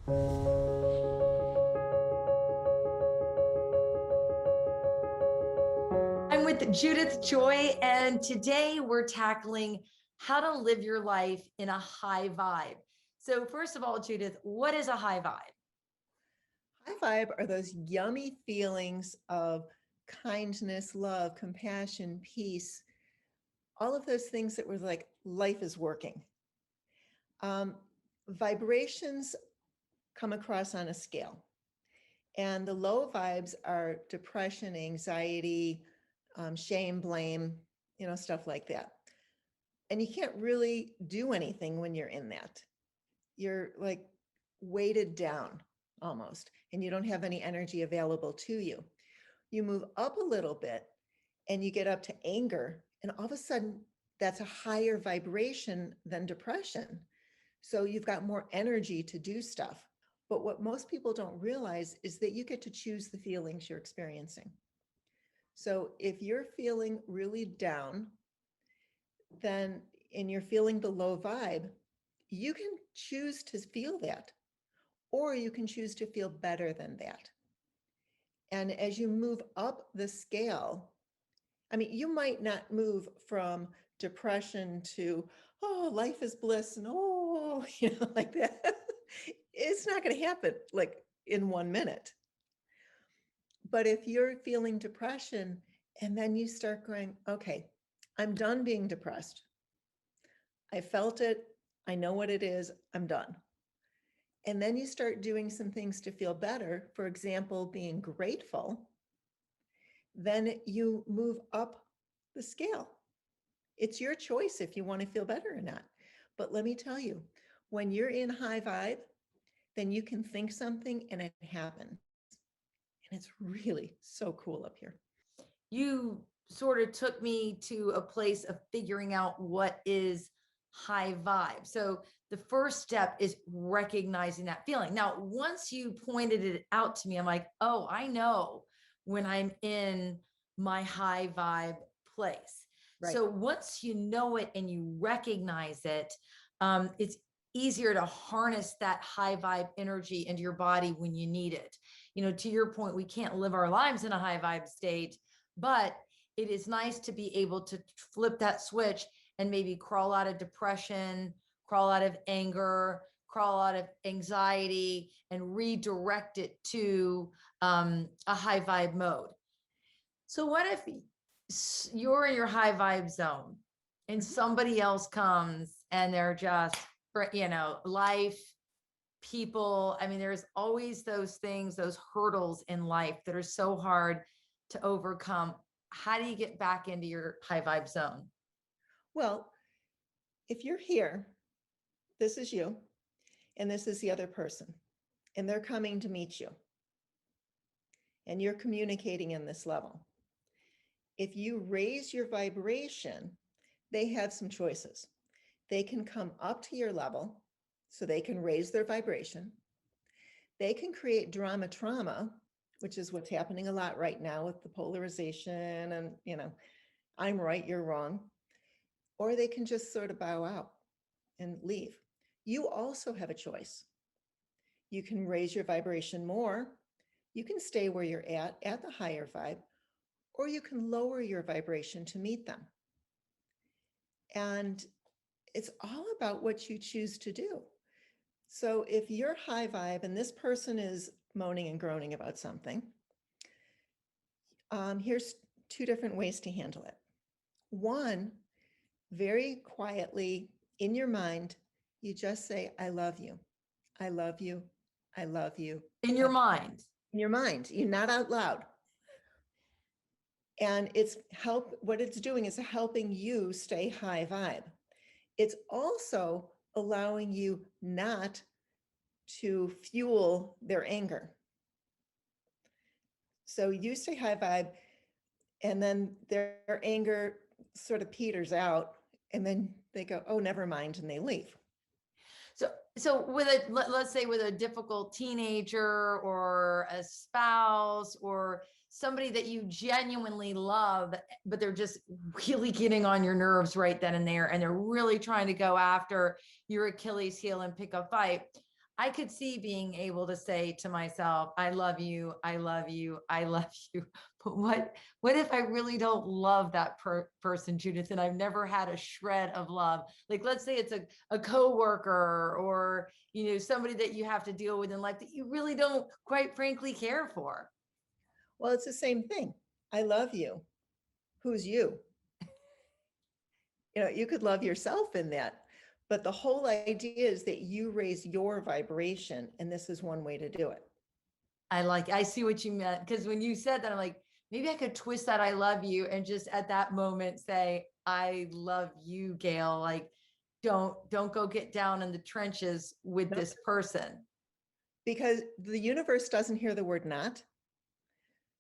I'm with Judith Joy, and today we're tackling how to live your life in a high vibe. So, first of all, Judith, what is a high vibe? High vibe are those yummy feelings of kindness, love, compassion, peace, all of those things that were like life is working. Um, Vibrations come across on a scale, and the low vibes are depression, anxiety, shame, blame, stuff like that. And you can't really do anything when you're in that. You're like weighted down almost, and you don't have any energy available to you. You move up a little bit and you get up to anger, and all of a sudden that's a higher vibration than depression. So you've got more energy to do stuff. But what most people don't realize is that you get to choose the feelings you're experiencing. So if you're feeling really down, then and you're feeling the low vibe, you can choose to feel that, or you can choose to feel better than that. And as you move up the scale, I mean, you might not move from depression to, oh, life is bliss, and oh, like that. It's not going to happen like in 1 minute. But if you're feeling depression and then you start going, okay, I'm done being depressed. I felt it. I know what it is. I'm done. And then you start doing some things to feel better. For example, being grateful. Then you move up the scale. It's your choice if you want to feel better or not. But let me tell you, when you're in high vibe, then you can think something and it happens. And it's really so cool up here. You sort of took me to a place of figuring out what is high vibe. So, the first step is recognizing that feeling. Now, once you pointed it out to me, I'm like, oh, I know when I'm in my high vibe place. Right. So once you know it and you recognize it, it's easier to harness that high vibe energy into your body when you need it. To your point, we can't live our lives in a high vibe state, but it is nice to be able to flip that switch and maybe crawl out of depression, crawl out of anger, crawl out of anxiety, and redirect it to a high vibe mode. So what if you're in your high vibe zone and somebody else comes and they're just, life, people. I mean, there's always those things, those hurdles in life that are so hard to overcome. How do you get back into your high vibe zone? Well, if you're here, this is you, and this is the other person, and they're coming to meet you, and you're communicating in this level. If you raise your vibration, they have some choices. They can come up to your level, so they can raise their vibration. They can create drama trauma, which is what's happening a lot right now with the polarization and, I'm right, you're wrong. Or they can just sort of bow out and leave. You also have a choice. You can raise your vibration more. You can stay where you're at the higher vibe, or you can lower your vibration to meet them. And it's all about what you choose to do. So if you're high vibe and this person is moaning and groaning about something, here's 2 different ways to handle it. One, very quietly in your mind, you just say, I love you. I love you. I love you. In your mind. In your mind, you're not out loud. And what it's doing is helping you stay high vibe. It's also allowing you not to fuel their anger. So you stay high vibe, and then their anger sort of peters out, and then they go, oh, never mind, and they leave. So let's say with a difficult teenager or a spouse or somebody that you genuinely love, but they're just really getting on your nerves right then and there, and they're really trying to go after your Achilles heel and pick a fight. I could see being able to say to myself, I love you, I love you, I love you. But what if I really don't love that person, Judith, and I've never had a shred of love? Like, let's say it's a coworker or, somebody that you have to deal with in life that you really don't, quite frankly, care for. Well, it's the same thing. I love you. Who's you? You could love yourself in that, but the whole idea is that you raise your vibration, and this is one way to do it. I see what you meant. Because when you said that, I'm like, maybe I could twist that I love you and just at that moment say, I love you, Gail. Like, don't go get down in the trenches with Nope. this person. Because the universe doesn't hear the word not.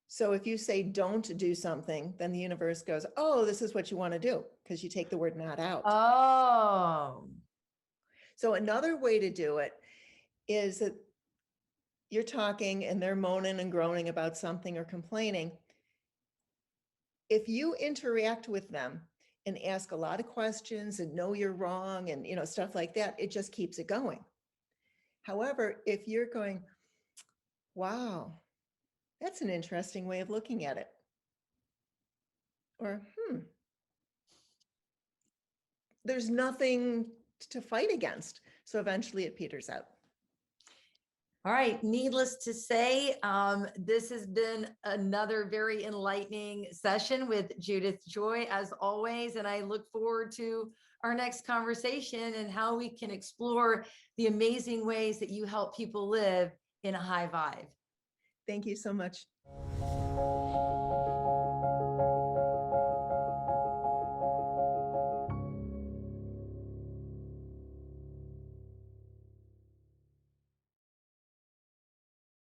So if you say don't do something, then the universe goes, oh, this is what you want to do, because you take the word not out. Oh. So another way to do it is that you're talking and they're moaning and groaning about something or complaining. If you interact with them and ask a lot of questions and know you're wrong and stuff like that, it just keeps it going. However, if you're going, wow, that's an interesting way of looking at it. Or, there's nothing to fight against. So eventually it peters out. All right. Needless to say, this has been another very enlightening session with Judith Joy, as always. And I look forward to our next conversation and how we can explore the amazing ways that you help people live in a high vibe. Thank you so much.